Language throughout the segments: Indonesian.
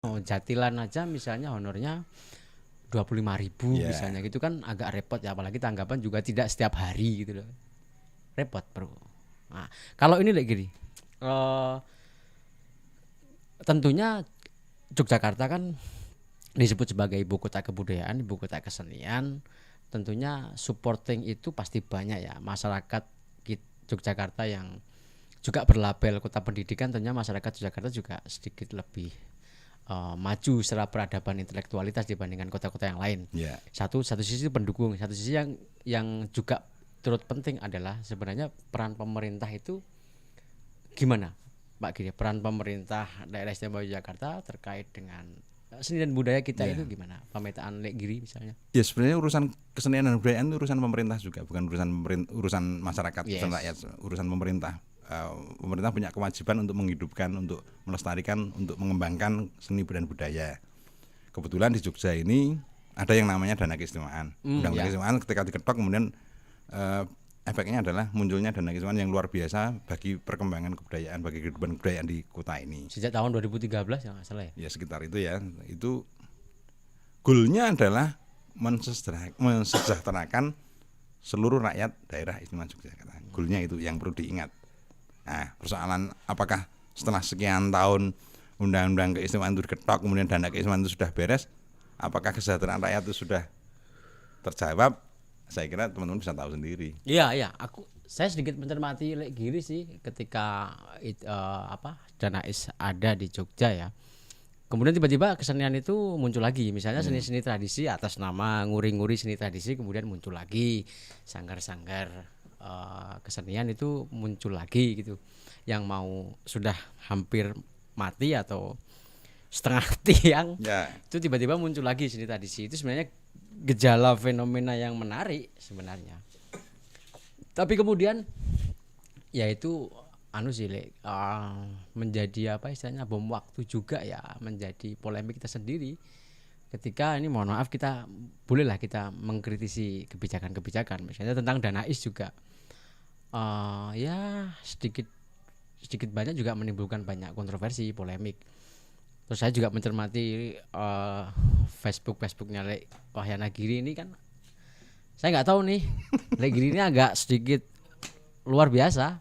Jatilan aja misalnya honornya 25.000 Ya, misalnya gitu kan agak repot ya, apalagi tanggapan juga tidak setiap hari gitu loh. Repot, Bro. Nah, kalau ini lagi gini. eh, Tentunya Yogyakarta kan disebut sebagai ibu kota kebudayaan, ibu kota kesenian. Tentunya supporting itu pasti banyak ya. Masyarakat Yogyakarta yang juga berlabel kota pendidikan, tentunya masyarakat Yogyakarta juga sedikit lebih maju secara peradaban intelektualitas dibandingkan kota-kota yang lain. ya, Satu sisi pendukung, satu sisi yang juga turut penting adalah sebenarnya peran pemerintah itu gimana, Pak Giri? Peran pemerintah daerah istimewa Yogyakarta terkait dengan seni dan budaya kita itu ya. gimana? Pemetaan Lek Giri misalnya. Ya sebenarnya urusan kesenian dan budayaan itu urusan pemerintah juga, bukan urusan masyarakat, urusan rakyat, Yes. urusan pemerintah. Pemerintah punya kewajiban untuk menghidupkan, untuk melestarikan, untuk mengembangkan seni dan budaya. Kebetulan di Jogja ini ada yang namanya dana keistimewaan. Undang-undang Ya. keistimewaan ketika diketok kemudian efeknya adalah munculnya dana keistimewaan yang luar biasa bagi perkembangan kebudayaan, bagi kehidupan kebudayaan di kota ini. Sejak tahun 2013 ya nggak salah ya. Ya sekitar itu ya. Itu goalnya adalah mensejahterakan seluruh rakyat daerah istimewa Yogyakarta. Goalnya itu yang perlu diingat. Nah, persoalan apakah setelah sekian tahun undang-undang keistimewaan itu diketok, kemudian dana keistimewaan itu sudah beres, apakah kesejahteraan rakyat itu sudah terjawab? Saya kira teman-teman bisa tahu sendiri. Iya, iya, saya sedikit mencermati Lek Giri sih ketika Danais ada di Jogja ya. Kemudian tiba-tiba kesenian itu muncul lagi, misalnya seni-seni tradisi atas nama nguri-nguri seni tradisi, kemudian muncul lagi sanggar-sanggar kesenian itu muncul lagi gitu, yang mau sudah hampir mati atau setengah tiang Ya, itu tiba-tiba muncul lagi seni tradisi. Itu sebenarnya gejala fenomena yang menarik sebenarnya. Tapi kemudian yaitu menjadi apa istilahnya bom waktu juga ya, menjadi polemik tersendiri ketika ini, mohon maaf, kita bolehlah kita mengkritisi kebijakan-kebijakan misalnya tentang Danais juga. Ya sedikit sedikit banyak juga menimbulkan banyak kontroversi, polemik. Terus saya juga mencermati Facebooknya Lek Wahyana Giri ini kan, saya nggak tahu nih, Lek Giri ini agak sedikit luar biasa.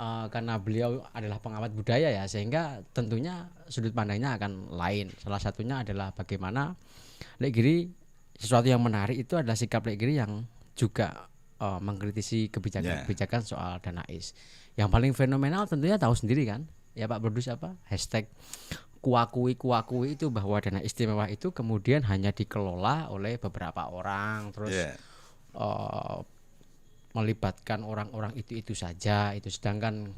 Karena beliau adalah pengamat budaya ya, sehingga tentunya sudut pandangnya akan lain. Salah satunya adalah bagaimana Lek Giri, sesuatu yang menarik itu adalah sikap Lek Giri yang juga mengkritisi kebijakan-kebijakan soal Danais. Yang paling fenomenal tentunya tahu sendiri kan ya Pak Brodus, apa hashtag kuakui itu, bahwa dana istimewa itu kemudian hanya dikelola oleh beberapa orang, terus ya, melibatkan orang-orang itu saja itu, sedangkan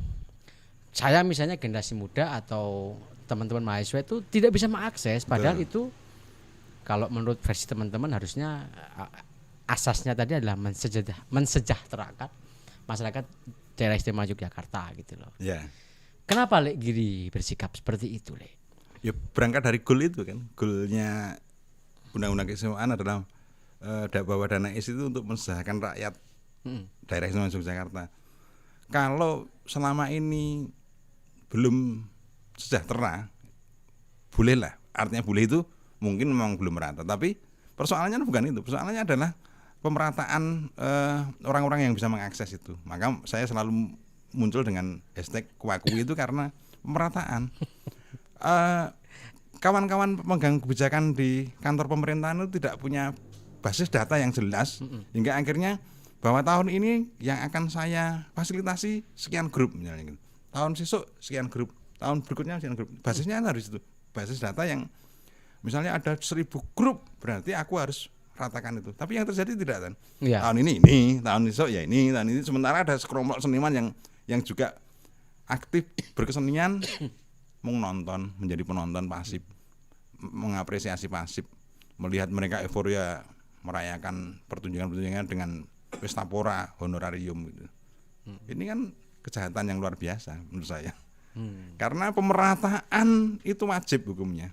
saya misalnya generasi muda atau teman-teman mahasiswa itu tidak bisa mengakses, padahal betul. itu kalau menurut versi teman-teman harusnya asasnya tadi adalah mensejahterakan masyarakat daerah istimewa Yogyakarta gitu loh. Ya. Kenapa Lek Giri bersikap seperti itu, Lek? Ya berangkat dari goal itu kan. Goalnya undang-undang keistimewaan adalah bahwa Danais itu untuk mensejahterakan rakyat daerah istimewa Yogyakarta. Kalau selama ini belum sejahtera, bolehlah. Artinya boleh itu mungkin memang belum merata. Tapi persoalannya bukan itu. Persoalannya adalah pemerataan orang-orang yang bisa mengakses itu. Maka saya selalu muncul dengan hashtag kuakui itu karena pemerataan. Kawan-kawan pemegang kebijakan di kantor pemerintahan itu tidak punya basis data yang jelas, hingga akhirnya bahwa tahun ini yang akan saya fasilitasi sekian grup misalnya gitu. Tahun sesuk sekian grup, tahun berikutnya sekian grup. Basisnya harus itu, basis data yang misalnya ada 1.000 grup, berarti aku harus ratakan itu. Tapi yang terjadi tidak kan. Ya. Tahun ini, tahun esok ya ini, tahun ini, sementara ada sekelompok seniman yang juga aktif berkesenian, mau nonton, menjadi penonton pasif, mengapresiasi pasif, melihat mereka euforia merayakan pertunjukan-pertunjukan dengan pesta pora honorarium gitu. Ini kan kejahatan yang luar biasa menurut saya. Karena pemerataan itu wajib hukumnya.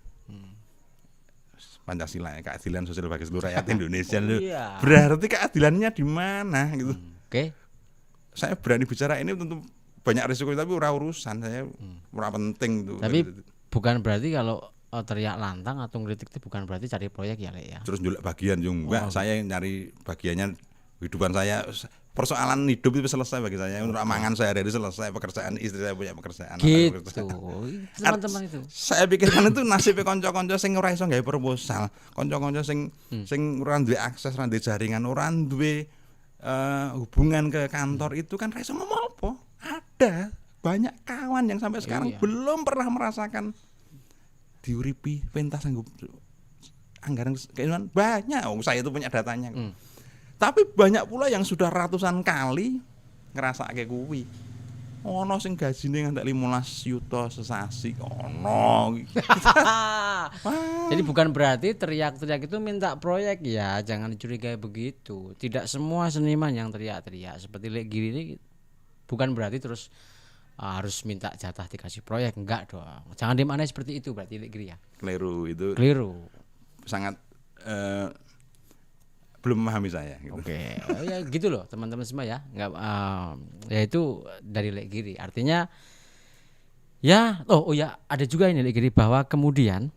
Pancasila ya, keadilan sosial bagi seluruh rakyat Indonesia. Iya. Berarti keadilannya di mana gitu. Oke. Saya berani bicara ini tentu banyak risiko, tapi ora urusan saya, ora penting itu. Tapi bukan berarti kalau teriak lantang atau ngeritik itu bukan berarti cari proyek ya, Lek ya. Terus julek bagian juga, saya nyari bagiannya kehidupan saya, persoalan hidup itu selesai bagi saya. Untuk mangan saya dari selesai, pekerjaan istri saya punya pekerjaan. Gitu. Pekerjaan. Teman-teman itu. Saya pikirkan itu nasibnya konco-konco sing ora iso gawe proposal, konco-konco sing ora duwe akses, ora duwe jaringan, ora duwe hubungan ke kantor itu kan ra iso ngomong apa. Ada banyak kawan yang sampai sekarang belum pernah merasakan diuripi pentas anggaran keuangan banyak. Saya itu punya datanya. Tapi banyak pula yang sudah ratusan kali ngerasake kuwi. Ono sing gajine ngantek 15 juta sesasi ono. Jadi bukan berarti teriak-teriak itu minta proyek ya, jangan dicurigai begitu. Tidak semua seniman yang teriak-teriak seperti Lek Giri ini bukan berarti terus harus minta jatah dikasih proyek, enggak dong. Jangan dimaknai seperti itu berarti Lek Giri ya. Keliru itu. Keliru. Sangat belum memahami saya gitu. Oke, ya gitu loh teman-teman semua ya. Enggak ya itu dari Lek Giri. Artinya ya ya ada juga ini Lek Giri bahwa kemudian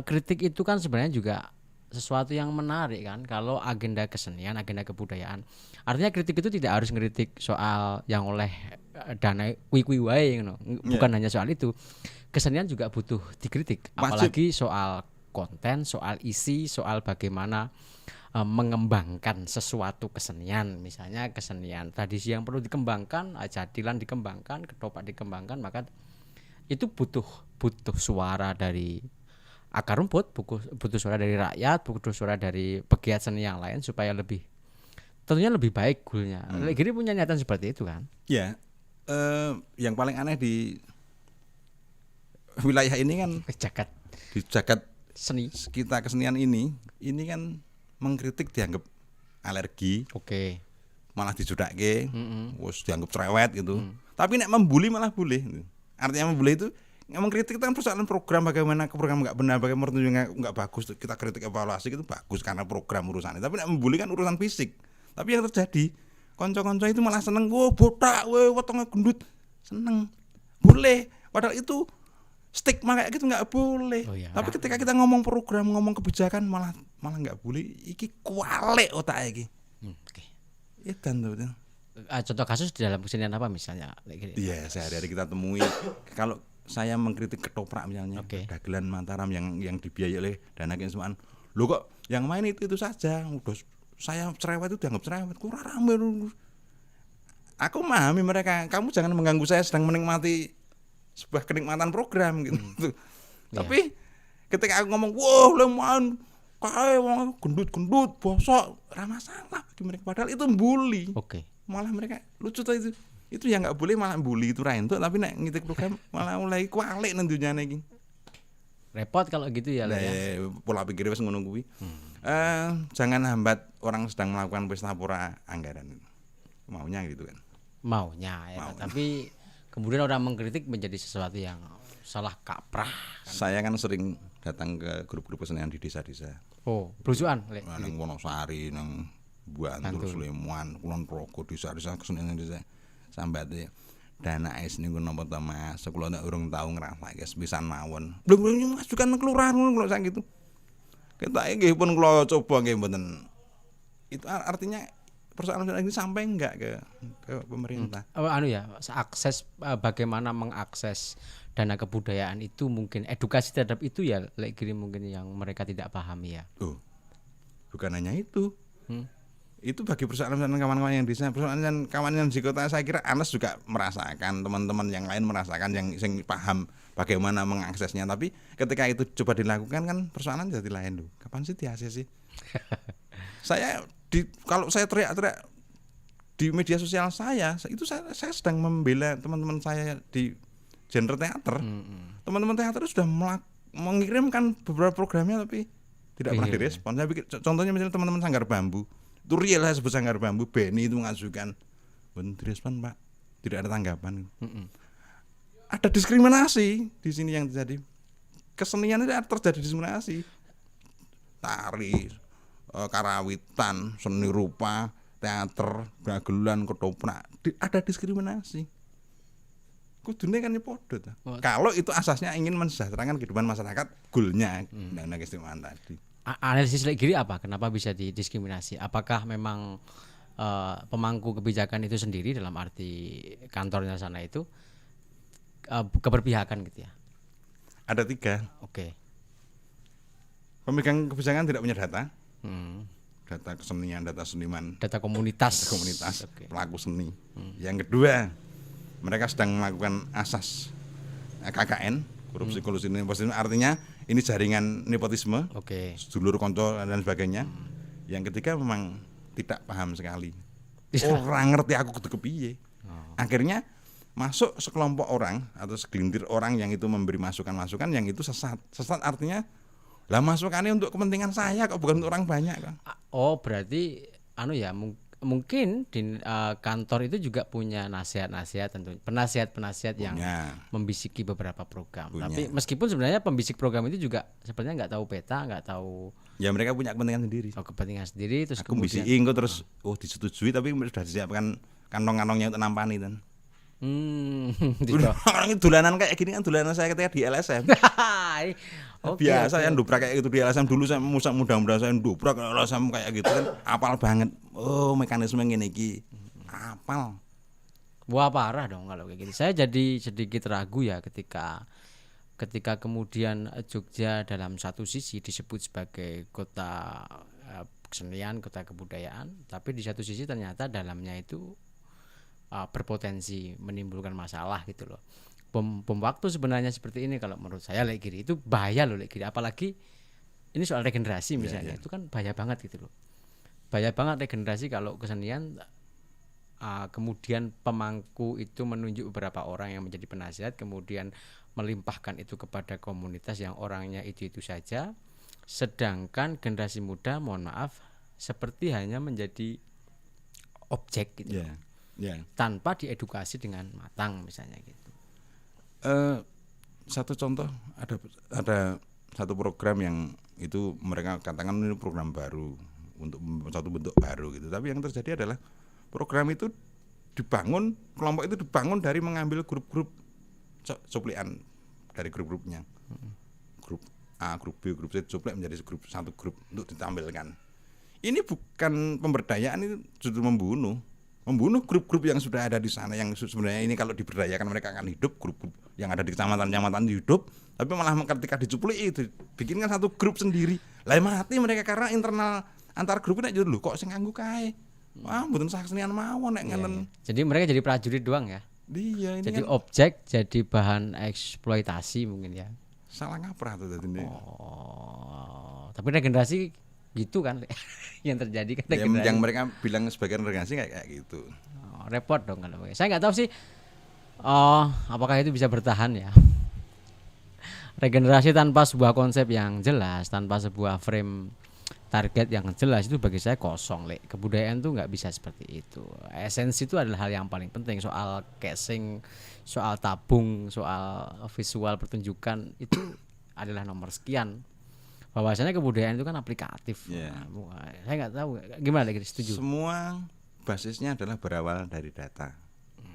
kritik itu kan sebenarnya juga sesuatu yang menarik kan kalau agenda kesenian, agenda kebudayaan. Artinya kritik itu tidak harus ngeritik soal yang oleh dana kuwi-kuwi wae ngono. Bukan hanya soal itu. Kesenian juga butuh dikritik, apalagi soal konten, soal isi, soal bagaimana mengembangkan sesuatu kesenian. Misalnya kesenian tradisi yang perlu dikembangkan, jadilan dikembangkan, ketoprak dikembangkan, maka itu butuh suara dari akar rumput, butuh suara dari rakyat, butuh suara dari pegiat seni yang lain supaya tentunya lebih baik goalnya. Lek Giri punya niatan seperti itu kan? Ya, yang paling aneh di wilayah ini kan di jagat seni kita kesenian ini kan mengkritik dianggap alergi. Oke. Malah dijudake, wis dianggap cerewet gitu. Tapi nek membuli malah boleh. Artinya membuli itu mengkritik itu kan persoalan program, bagaimana program enggak benar, bagaimana enggak bagus, kita kritik evaluasi itu bagus karena program urusannya. Tapi nek membuli kan urusan fisik. Tapi yang terjadi konco-konco itu malah seneng, "Wah, botak, wetenge gendut." Seneng. Boleh. Padahal itu stigma kayak gitu nggak boleh. Tapi ketika kita ngomong program, ngomong kebijakan malah nggak boleh. Iki kualek otak iki. Oke. Itu kan tuh. Contoh kasus di dalam kesenian apa misalnya? Iya, sehari-hari kita temui. Kalau saya mengkritik ketoprak misalnya, dagelan Mataram yang dibiayai oleh dana kesumaan. Loh kok yang main itu saja. Udah saya cerewet itu dianggap cerewet. Kurang rame. Aku memahami mereka. Kamu jangan mengganggu saya sedang menikmati sebuah kenikmatan program gitu. Tapi ketika aku ngomong, "Wah, leman kae wong gendut-gendut, bosok," ora masalah bagi mereka. Padahal itu bully. Malah mereka lucu tuh itu. Itu yang enggak boleh malah bully itu ra entuk, tapi nek ngitik program malah mulai kualik nang dunyane iki. Repot kalau gitu ya, Pola pikir wis ngono kuwi. Jangan hambat orang sedang melakukan pesta pora anggaran. Maunya gitu kan. Maunya ya, tapi kemudian orang mengkritik menjadi sesuatu yang salah kaprah kan? Saya kan sering datang ke grup-grup kesenian di desa-desa. Belusukan nang Wonosari, nang Bantul, Sleman, Kulon Progo, desa-desa kesenian desa sambate dana es niku napa ta Mas, kula nek urung tau ngrasake sepisan mawon. Belum ngajukan kelurahan ngono sak gitu. Ketake nggih pun kula coba nggih mboten. Itu artinya persoalan ini sampai enggak ke pemerintah. Akses bagaimana mengakses dana kebudayaan itu mungkin edukasi terhadap itu ya Lek Giri mungkin yang mereka tidak pahami ya. Bukan hanya itu. Itu bagi persoalan kawan-kawan yang di sana, persoalan kawan yang di kota saya kira Anas juga merasakan, teman-teman yang lain merasakan yang paham bagaimana mengaksesnya. Tapi ketika itu coba dilakukan kan persoalan jadi lain. Kapan sih diakses sih? Kalau saya teriak-teriak di media sosial saya saya sedang membela teman-teman saya di genre teater. Teman-teman teater sudah mengirimkan beberapa programnya tapi tidak pernah direspon. Saya pikir contohnya misalnya teman-teman Sanggar Bambu. Itu real saya sebut Sanggar Bambu, Beni itu mengajukan, belum direspon Pak, tidak ada tanggapan. Ada diskriminasi di sini yang terjadi. Kesenian itu terjadi diskriminasi. Tari, karawitan, seni rupa, teater, dagelan, ketoprak, ada diskriminasi. Kudune kan podo ta. Oh. Kalau itu asasnya ingin mensejahterakan kehidupan masyarakat, goalnya undang-undang keistimewaan tadi. Analisis lek kiri apa? Kenapa bisa didiskriminasi? Apakah memang pemangku kebijakan itu sendiri dalam arti kantornya sana itu keberpihakan gitu ya? Ada 3. Oke. Pemegang kebijakan tidak punya data, Hmm. data kesenian, data seniman, Data komunitas. komunitas, Oke. pelaku seni. Yang kedua, mereka sedang melakukan asas KKN, korupsi kolusi nepotisme, artinya ini jaringan nepotisme, Oke. sedulur konco dan sebagainya. Yang ketiga memang tidak paham sekali. Orang ngerti aku kudu kepiye. Akhirnya masuk sekelompok orang atau segelintir orang yang itu memberi masukan-masukan yang itu sesat. Sesat artinya lah masukannya untuk kepentingan saya kok, bukan untuk orang banyak kan. Oh, berarti anu ya mungkin di kantor itu juga punya nasihat-nasihat tentu penasihat-penasihat yang Punya. membisiki beberapa program. Punya. Tapi meskipun sebenarnya pembisik program itu juga sebenarnya nggak tahu peta, nggak tahu Ya mereka punya kepentingan sendiri. kepentingan sendiri, terus Aku bisiin kok terus disetujui tapi sudah disiapkan kantong-kantongnya untuk nampani kan. gitu. Orang itu dolanan kayak gini kan dolanan saya ketika di LSM. Oke, Biasa oke. yang dobrak kayak gitu di LSM dulu saya muda-muda saya dobrak LSM kayak gitu kan apal banget. Oh, mekanisme ngene iki. Apal. Wah, parah dong kalau kayak gitu. Saya jadi sedikit ragu ya ketika kemudian Jogja dalam satu sisi disebut sebagai kota kesenian, kota kebudayaan, tapi di satu sisi ternyata dalamnya itu berpotensi menimbulkan masalah gitu loh. Bom waktu sebenarnya seperti ini kalau menurut saya Lek Giri itu bahaya loh Lek Giri, apalagi ini soal regenerasi misalnya, itu kan bahaya banget gitu loh. Bahaya banget regenerasi kalau kesenian kemudian pemangku itu menunjuk beberapa orang yang menjadi penasihat, kemudian melimpahkan itu kepada komunitas yang orangnya itu saja, sedangkan generasi muda mohon maaf seperti hanya menjadi objek gitu. Ya. Ya. Tanpa diedukasi dengan matang misalnya gitu. Satu contoh ada satu program yang itu mereka katakan ini program baru untuk satu bentuk baru gitu. Tapi yang terjadi adalah program itu dibangun, kelompok itu dibangun dari mengambil grup-grup cuplikan dari grup-grupnya. Grup A, grup B, grup C cuplek menjadi satu grup untuk ditampilkan. Ini bukan pemberdayaan, itu justru membunuh grup-grup yang sudah ada di sana yang sebenarnya ini kalau diberdayakan mereka akan hidup, grup-grup yang ada di kecamatan-kecamatan hidup, tapi malah ketika dicuplik itu bikinkan satu grup sendiri. Lah mati mereka karena internal antar grup nek lho kok sing nganggo kae. Wah, mboten saksenian mawon nek ngenten. Jadi mereka jadi prajurit doang ya. Iya, ini Jadi kan objek, jadi bahan eksploitasi mungkin ya. salah kaprah tuh tadi ini. Oh, tapi regenerasi gitu kan yang terjadi kan Ya, regenerasi. yang mereka bilang sebagai regenerasi kayak gitu. Oh, repot dong kalau begitu. Saya nggak tahu sih apakah itu bisa bertahan ya. Regenerasi tanpa sebuah konsep yang jelas, tanpa sebuah frame target yang jelas itu bagi saya kosong, Lek. Kebudayaan tuh nggak bisa seperti itu. Esensi itu adalah hal yang paling penting. Soal casing, soal tabung, soal visual pertunjukan itu adalah nomor sekian. Bahwasanya kebudayaan itu kan aplikatif. Yeah. Nah, saya nggak tahu gimana lagi setuju. Semua basisnya adalah berawal dari data.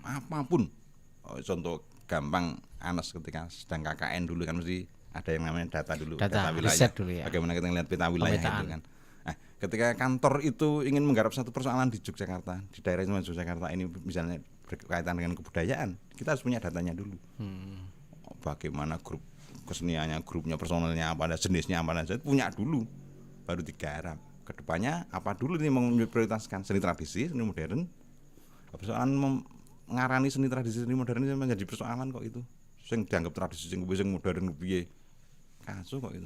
Apapun. Contoh gampang Anas ketika sedang KKN dulu kan mesti ada yang namanya data dulu, Data, wilayah. riset dulu ya. Bagaimana kita ngelihat peta wilayah Pemetaan. itu kan. Nah, ketika kantor itu ingin menggarap satu persoalan di Yogyakarta, di daerah istimewa Yogyakarta ini misalnya berkaitan dengan kebudayaan, kita harus punya datanya dulu. Bagaimana grup keseniannya, grupnya, personelnya apa, ada jenisnya apa saja punya dulu, baru digarap. Kedepannya apa dulu ini memprioritaskan seni tradisi, seni modern. Persoalan mengarani seni tradisi, seni modern ini menjadi persoalan kok itu. Sing dianggap tradisi, sing modern piye? Kasus kok itu.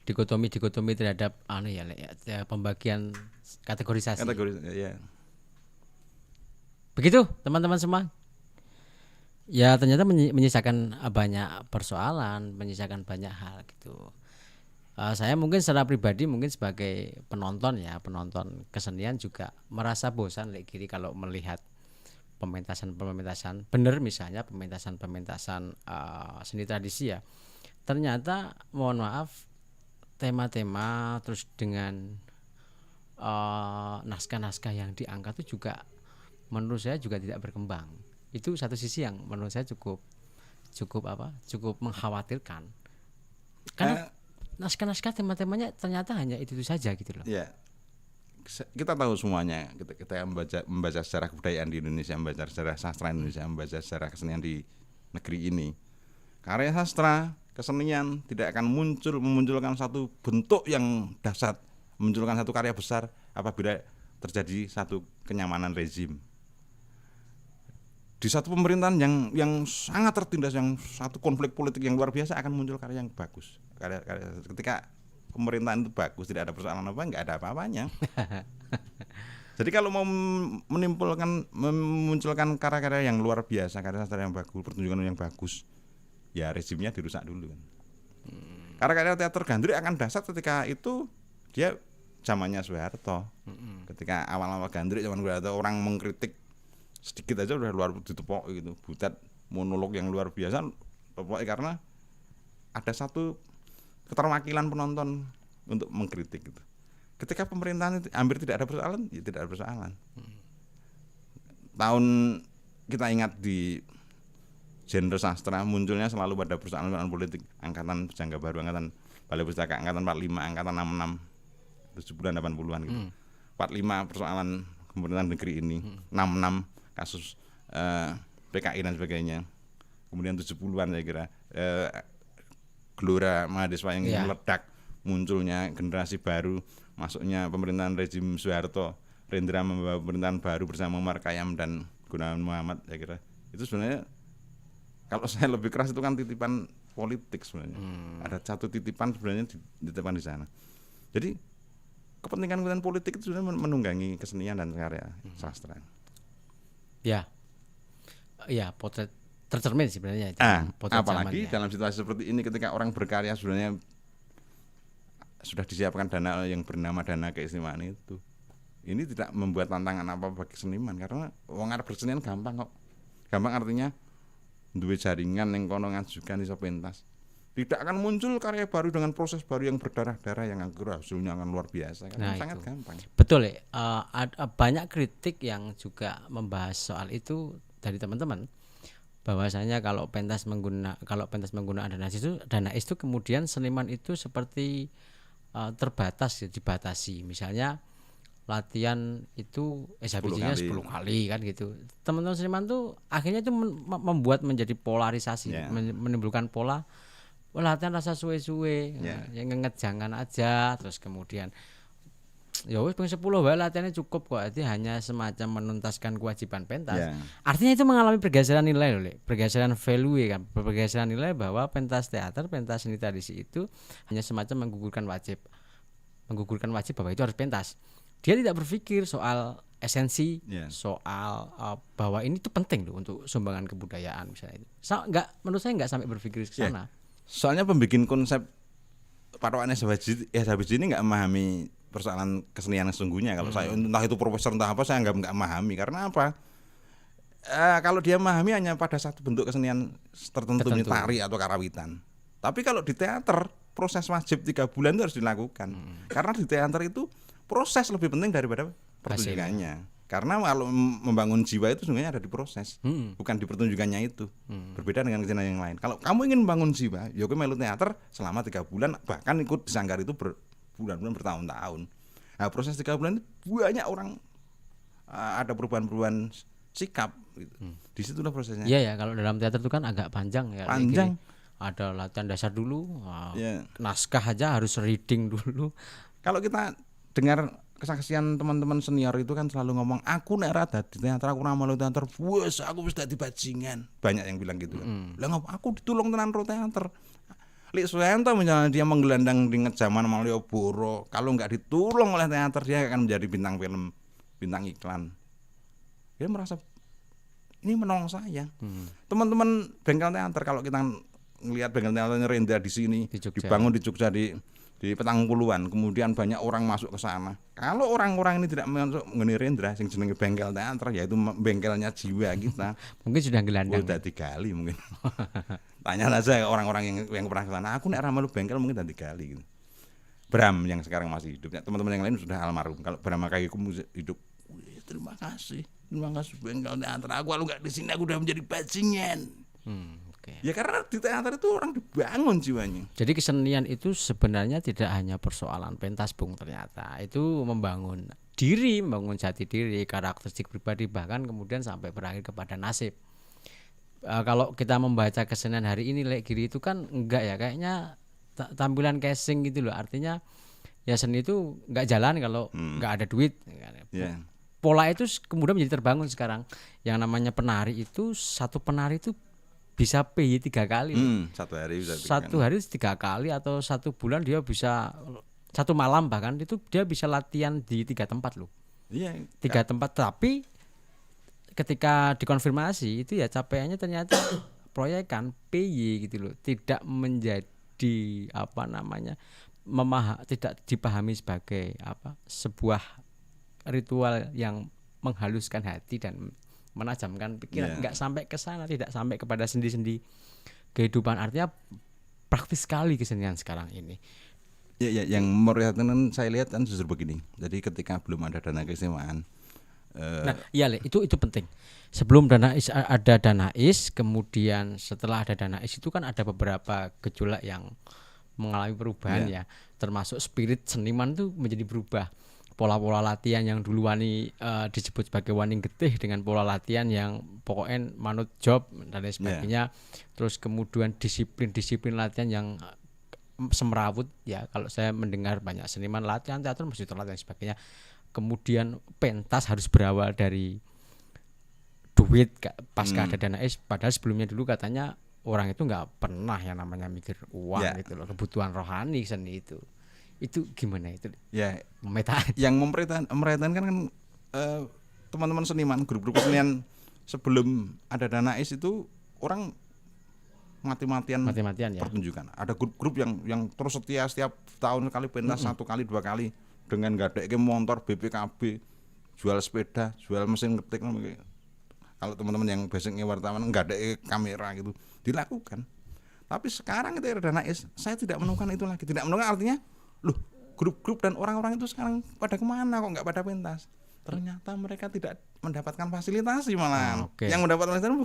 Dikotomi terhadap pembagian kategorisasi. Kategori ya. Begitu teman-teman semua. Ya ternyata menyisakan banyak persoalan, menyisakan banyak hal gitu. Saya mungkin secara pribadi mungkin sebagai penonton kesenian juga merasa bosan Lek Giri kalau melihat pementasan bener misalnya pementasan seni tradisi ya. Ternyata mohon maaf tema-tema terus dengan naskah-naskah yang diangkat itu juga menurut saya juga tidak berkembang. Itu satu sisi yang menurut saya cukup mengkhawatirkan. Karena naskah-naskah tema-temanya ternyata hanya itu saja gitu loh. Ya, kita tahu semuanya. Kita membaca sejarah kebudayaan di Indonesia, membaca sejarah sastra Indonesia, membaca sejarah kesenian di negeri ini. Karya sastra, kesenian tidak akan memunculkan satu bentuk yang dahsyat, memunculkan satu karya besar apabila terjadi satu kenyamanan rezim. Di satu pemerintahan yang sangat tertindas, yang satu konflik politik yang luar biasa, akan muncul karya yang bagus. Ketika pemerintahan itu bagus, tidak ada persoalan apa, nggak ada apa-apanya. Jadi kalau mau memunculkan karya-karya yang luar biasa, karya sastra yang bagus, pertunjukan yang bagus, ya rezimnya dirusak dulu kan. Karya-karya teater gandrik akan dahsyat ketika itu dia zamannya Soeharto. Ketika awal-awal gandrik zaman Soeharto, orang mengkritik sedikit aja udah luar ditepok gitu, butat monolog yang luar biasa, pokoknya karena ada satu keterwakilan penonton untuk mengkritik gitu. Ketika pemerintahan itu hampir tidak ada persoalan, ya tidak ada persoalan. Tahun kita ingat di genre sastra munculnya selalu pada persoalan politik, angkatan Pujangga Baru, angkatan Balai Pustaka, angkatan 45, angkatan 66, 70-an 80-an gitu. 45 persoalan pemerintahan negeri ini, 66 kasus PKI dan sebagainya. Kemudian 70-an saya kira gelora mahasiswa yang meledak, munculnya generasi baru, masuknya pemerintahan rezim Soeharto, Rendra membawa pemerintahan baru bersama Umar Khayyam dan Gunawan Muhammad, saya kira itu sebenarnya kalau saya lebih keras itu kan titipan politik sebenarnya. Ada satu titipan sebenarnya titipan di sana. Jadi kepentingan politik itu sebenarnya menunggangi kesenian dan karya sastra. Ya, potret tercermin sebenarnya. Apalagi dalam situasi seperti ini, ketika orang berkarya sebenarnya sudah disiapkan dana yang bernama dana keistimewaan itu. Ini tidak membuat tantangan apa bagi seniman, karena wong arep bersenian gampang kok. Gampang artinya duwe jaringan yang kono ngajukan iso pentas. Tidak akan muncul karya baru dengan proses baru yang berdarah-darah yang hasilnya akan luar biasa kan. Sangat gampang. Betul ya. Banyak kritik yang juga membahas soal itu dari teman-teman, bahwasanya kalau pentas menggunakan dana is itu kemudian seniman itu seperti terbatas, dibatasi. Misalnya latihan itu SHBG-nya 10 kali kan gitu. Teman-teman seniman tuh akhirnya itu membuat menjadi polarisasi, menimbulkan pola latihan rasa suwe-suwe, yang ngejangan aja, terus kemudian ya wis 10 wae latihannya cukup kok, itu hanya semacam menuntaskan kewajiban pentas. Artinya itu mengalami pergeseran nilai loh, pergeseran value kan, pergeseran nilai bahwa pentas teater, pentas seni tradisi itu hanya semacam menggugurkan wajib bahwa itu harus pentas. Dia tidak berpikir soal esensi, soal bahwa ini tuh penting loh untuk sumbangan kebudayaan misalnya itu. Menurut saya enggak sampai berpikir ke sana. Soalnya pembikin konsep patokan SHBG ini enggak memahami persoalan kesenian yang sesungguhnya. Kalau saya entah itu profesor entah apa, saya enggak memahami. Karena apa? Kalau dia memahami hanya pada satu bentuk kesenian tertentu. Tari atau karawitan. Tapi kalau di teater, proses wajib 3 bulan itu harus dilakukan. Karena di teater itu proses lebih penting daripada pertunjukannya. Karena kalau membangun jiwa itu sebenarnya ada di proses, bukan di pertunjukannya itu. Berbeda dengan kesenian yang lain. Kalau kamu ingin membangun jiwa, ya kowe melu teater selama 3 bulan, bahkan ikut di sanggar itu berbulan-bulan, bertahun-tahun. Nah, proses 3 bulan itu banyak orang ada perubahan-perubahan sikap gitu. Di situlah prosesnya. Iya ya, kalau dalam teater itu kan agak panjang ya. Panjang. Ada latihan dasar dulu, naskah aja harus reading dulu. Kalau kita dengar kesaksian teman-teman senior itu kan selalu ngomong, aku nek ra dadi teater, aku ra melu teater, wes aku wis dadi bajingan. Banyak yang bilang gitu kan. Lah aku ditulung tenan ro teater. Lik Suyanto misalnya dia menggelandang di zaman Malioboro, kalau enggak ditulung oleh teater dia akan menjadi bintang film, bintang iklan. Dia merasa ini menolong saya. Teman-teman bengkel teater, kalau kita ngelihat bengkel teaternya Rendra di sini, dibangun di Jogja di petang puluhan, kemudian banyak orang masuk ke sana. Kalau orang-orang ini tidak masuk ngene Rendra sing jenenge bengkel teater, yaitu bengkelnya jiwa kita. Mungkin sudah gelandang. Udah digali mungkin. Tanya saja orang-orang yang pernah ke sana. Aku nek ra melu bengkel mungkin udah digali gitu. Bram yang sekarang masih hidup. Teman-teman yang lain sudah almarhum. Kalau Bram Kagiku hidup terima kasih bengkel teater. Aku kalau nggak di sini aku udah menjadi bajingan. Oke. Ya karena di teater itu orang dibangun jiwanya. Jadi kesenian itu sebenarnya tidak hanya persoalan pentas Bung, ternyata itu membangun diri, membangun jati diri, karakteristik pribadi, bahkan kemudian sampai berakhir kepada nasib. Kalau kita membaca kesenian hari ini Lek Giri itu kan enggak ya, kayaknya tampilan casing gitu loh. Artinya ya seni itu enggak jalan kalau enggak ada duit. Yeah. Pola itu kemudian menjadi terbangun sekarang. Yang namanya penari itu, satu penari itu bisa PY 3 kali. Satu hari bisa. Satu hari 3 kali atau 1 bulan dia bisa, 1 malam bahkan itu dia bisa latihan di 3 tempat loh. Iya. 3 tempat, tapi ketika dikonfirmasi itu ya capaiannya ternyata proyekan PY gitu loh, tidak menjadi tidak dipahami sebagai sebuah ritual yang menghaluskan hati dan menajamkan pikiran. Enggak sampai ke sana, tidak sampai kepada sendi-sendi kehidupan. Artinya praktis sekali kesenian sekarang ini. Ya, yang memprihatinkan saya lihat kan justru begini. Jadi ketika belum ada dana keistimewaan, nah, iya Le, itu penting. Sebelum ada Danais, kemudian setelah ada Danais itu kan ada beberapa gejolak yang mengalami perubahan ya. Termasuk spirit seniman tuh menjadi berubah. Pola-pola latihan yang dulu disebut sebagai wani getih dengan pola latihan yang pokoknya manut job dan lain sebagainya. Terus kemudian disiplin latihan yang semrawut ya. Kalau saya mendengar banyak seniman latihan teater mesti terlatih dan sebagainya. Kemudian pentas harus berawal dari duit pasca ada Danais. Padahal sebelumnya dulu katanya orang itu nggak pernah yang namanya mikir uang gitu loh. Kebutuhan rohani seni itu gimana itu? Ya, yang memperhatikan kan teman-teman seniman, grup-grup kesenian sebelum ada Danais itu orang mati-matian ya. Pertunjukan. Ada grup-grup yang terus setia setiap tahun sekali pentas, 1 kali 2 kali dengan gadeke motor BPKB, jual sepeda, jual mesin ngetik. Kalau teman-teman yang basicnya wartawan gadeke kamera gitu dilakukan. Tapi sekarang itu ada Danais, saya tidak menemukan itu lagi. Tidak menemukan artinya, loh, grup-grup dan orang-orang itu sekarang pada kemana kok nggak pada pentas? Ternyata mereka tidak mendapatkan fasilitasi malah. Yang mendapatkan fasilitasi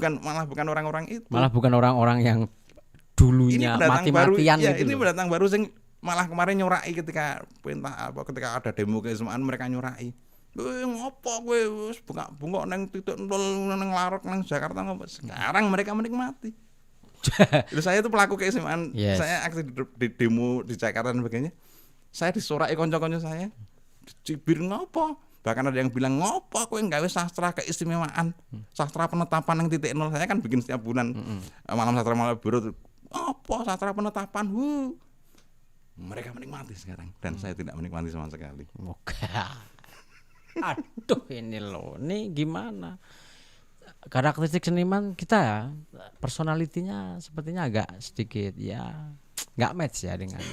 bukan orang-orang itu. Malah bukan orang-orang yang dulunya mati-matian gitu. Ini pendatang baru sing malah kemarin nyorai ketika ketika ada demo keistimewaan mereka nyorai. Ngopo kowe wis bengok nang titik nol nang Larok nang Jakarta ngopo. Sekarang mereka menikmati. Saya itu pelaku keistimewaan. Saya aktif di demo di Jakarta dan sebagainya. Saya disorai kanca-kanca saya. Dicibir ngopo? Bahkan ada yang bilang ngopo kowe nggawe sastra keistimewaan. Sastra penetapan nang titik nol. Saya kan bikin setiap bulan malam sastra Malioboro. Apa sastra penetapan? Mereka menikmati sekarang dan saya tidak menikmati sama sekali. Oke. Aduh ini loh, ini gimana? Karakteristik seniman kita personalitinya sepertinya agak sedikit ya nggak match ya dengan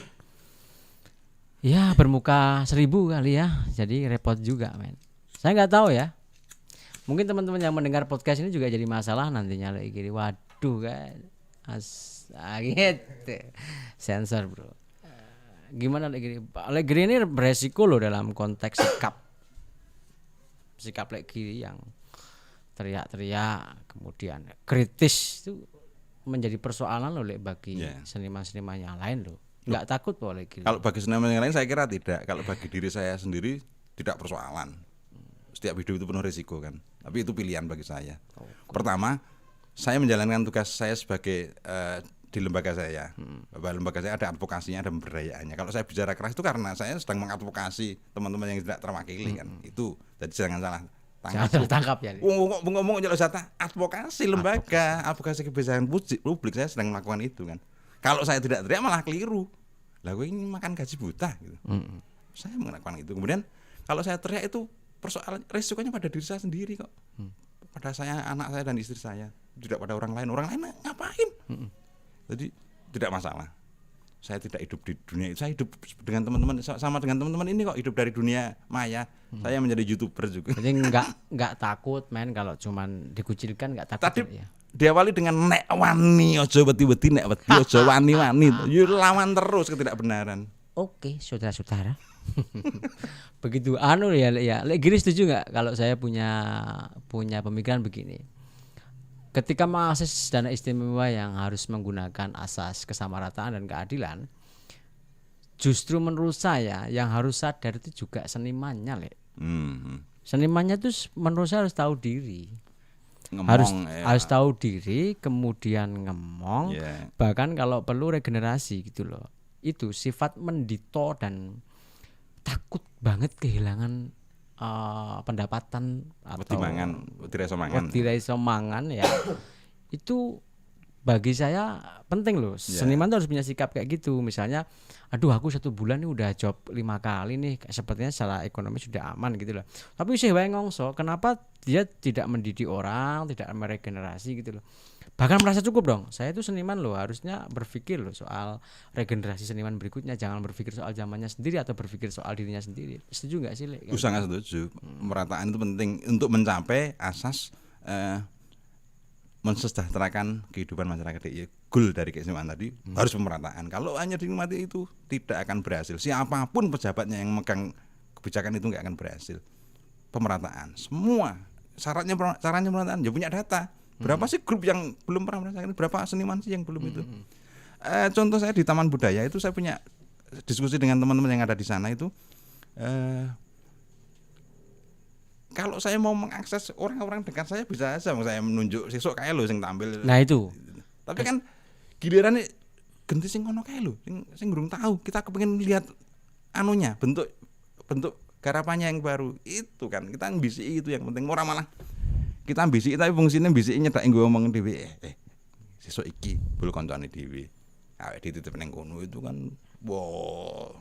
ya bermuka 1000 kali ya. Jadi repot juga men. Saya nggak tahu ya. Mungkin teman-teman yang mendengar podcast ini juga jadi masalah nantinya lagi gini. Waduh kan. Gitu. Sensor bro. Gimana Lek Giri ini beresiko loh dalam konteks sikap Lek Giri yang teriak-teriak kemudian kritis itu menjadi persoalan loh bagi seniman-seniman yang lain loh. Nggak takut boleh Lek Giri? Kalau bagi seniman yang lain saya kira tidak. Kalau bagi diri saya sendiri tidak persoalan. Setiap hidup itu penuh risiko kan. Tapi itu pilihan bagi saya. Pertama, saya menjalankan tugas saya sebagai di lembaga saya. Lembaga saya ada advokasinya, ada pemberdayaannya. Kalau saya bicara keras itu karena saya sedang mengadvokasi teman-teman yang tidak terwakili kan. Itu. Jadi jangan salah tangkap ya. Ngomong jelas data advokasi lembaga, advokasi kebijakan publik saya sedang melakukan itu kan. Kalau saya tidak teriak malah keliru. Lah gue ini makan gaji buta gitu. Saya melakukan itu. Kemudian kalau saya teriak itu persoalan resikonya pada diri saya sendiri kok. Pada saya, anak saya dan istri saya, tidak pada orang lain. Orang lain ngapain? Jadi tidak masalah. Saya tidak hidup di dunia itu. Saya hidup dengan teman-teman, sama dengan teman-teman ini kok, hidup dari dunia maya. Saya menjadi YouTuber juga. Jadi enggak takut men kalau cuman dikucilkan, enggak takut. Tadi ya. Diawali dengan nek wani, ojo wedi-wedi, nek wedi ojo wani-wani. Lawan terus ketidakbenaran. Oke, saudara-saudara. Begitu anu ya, Lek Giri setuju nggak kalau saya punya pemikiran begini. Ketika mengakses dana istimewa yang harus menggunakan asas kesamarataan dan keadilan, justru menurut saya yang harus sadar itu juga senimannya, Lek. Senimannya tuh menurut saya harus tahu diri. Ngomong ya. Harus tahu diri, kemudian ngomong, Ya. bahkan kalau perlu regenerasi gitu loh. Itu sifat mendito dan takut banget kehilangan pendapatan Wedi atau mangan, wedi reso mangan. wedi iso mangan ya. Itu bagi saya penting loh. Seniman tuh harus punya sikap kayak gitu. Misalnya, aduh aku 1 bulan ini udah job 5 kali nih, sepertinya secara ekonomi sudah aman gitu loh. Tapi sih wae ngongso, kenapa dia tidak mendidik orang, tidak meregenerasi gitu loh. Bahkan merasa cukup dong. Saya itu seniman loh, harusnya berpikir loh soal regenerasi seniman berikutnya, jangan berpikir soal zamannya sendiri atau berpikir soal dirinya sendiri. Setuju nggak sih, Le? Sangat setuju. Pemerataan itu penting untuk mencapai asas mensejahterakan kehidupan masyarakat. Ya, goal dari keistimewaan tadi harus pemerataan. Kalau hanya dinikmati itu tidak akan berhasil. Siapapun pejabatnya yang megang kebijakan itu nggak akan berhasil. Pemerataan, semua caranya pemerataan. Ya punya data. Berapa sih grup yang belum pernah merasakan? Berapa seniman sih yang belum itu? Contoh saya di Taman Budaya itu saya punya diskusi dengan teman-teman yang ada di sana itu. Kalau saya mau mengakses orang-orang dekat saya bisa aja saya menunjuk sesuk kae lho sing tampil. Nah itu. Tapi kan giliran genti sing ngono kae lho, sing durung tahu. Kita kepengin lihat anunya, bentuk garapannya yang baru. Itu kan kita ambisi itu yang penting. Ora malah kita ambisi tapi fungsine ambisi nyedak nggo omong dhewe. Sesuk iki bul kancane dhewe. Awake dititip ning kono itu kan wow.